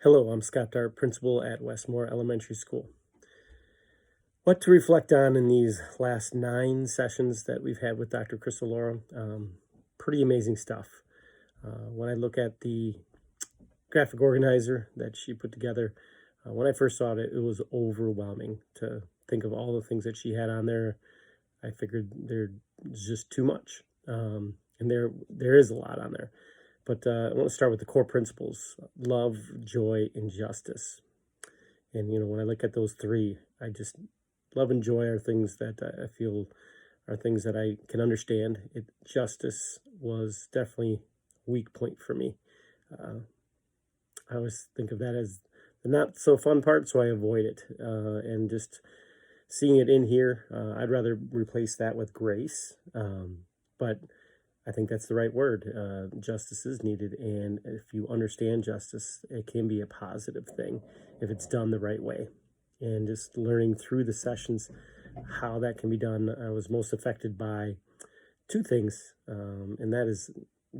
Hello, I'm Scott Dart, principal at Westmore Elementary School. What to reflect on in these last 9 sessions that we've had with Dr. Crystal Laura? Pretty amazing stuff. When I look at the graphic organizer that she put together, when I first saw it, it was overwhelming to think of all the things that she had on there. I figured there's just too much, and there is a lot on there. But I want to start with the core principles: love, joy, and justice. And, when I look at those three, I just love and joy are things that I feel are things that I can understand. Justice was definitely a weak point for me. I always think of that as the not so fun part, so I avoid it. And just seeing it in here, I'd rather replace that with grace. But I think that's the right word. Justice is needed, and if you understand justice, it can be a positive thing if it's done the right way. And just learning through the sessions how that can be done, I was most affected by two things, and that is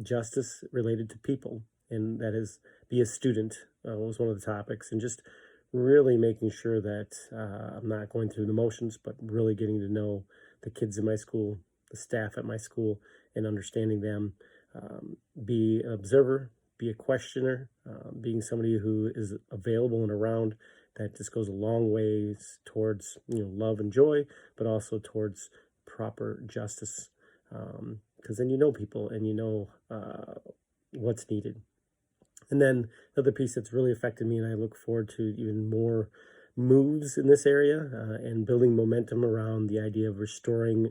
justice related to people, and that is be a student was one of the topics, and just really making sure that I'm not going through the motions, but really getting to know the kids in my school, the staff at my school, and understanding them. Be an observer, be a questioner, being somebody who is available and around. That just goes a long ways towards love and joy, but also towards proper justice. Because then you know people and you know what's needed. And then the other piece that's really affected me, and I look forward to even more moves in this area and building momentum around the idea of restoring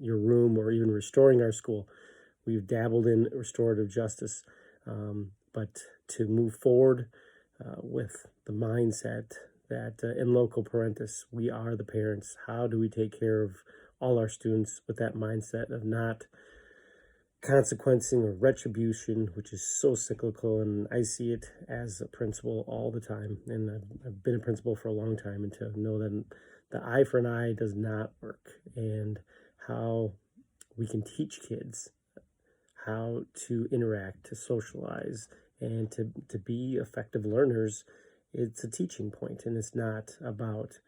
your room or even restoring our school. We've dabbled in restorative justice, but to move forward with the mindset that in loco parentis, we are the parents. How do we take care of all our students with that mindset of not consequencing or retribution, which is so cyclical, and I see it as a principal all the time, and I've been a principal for a long time, and to know that the eye for an eye does not work, and how we can teach kids how to interact, to socialize, and to be effective learners. It's a teaching point, and it's not about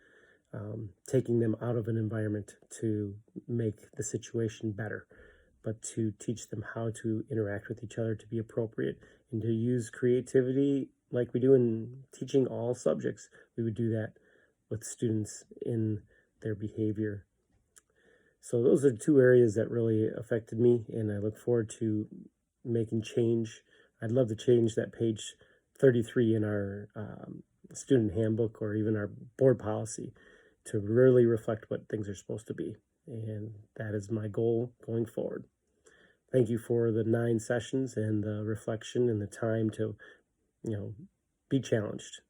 taking them out of an environment to make the situation better, but to teach them how to interact with each other, to be appropriate, and to use creativity like we do in teaching all subjects. We would do that with students in their behavior. So those are two areas that really affected me, and I look forward to making change. I'd love to change that page 33 in our student handbook or even our board policy to really reflect what things are supposed to be. And that is my goal going forward. Thank you for the 9 sessions and the reflection and the time to, be challenged.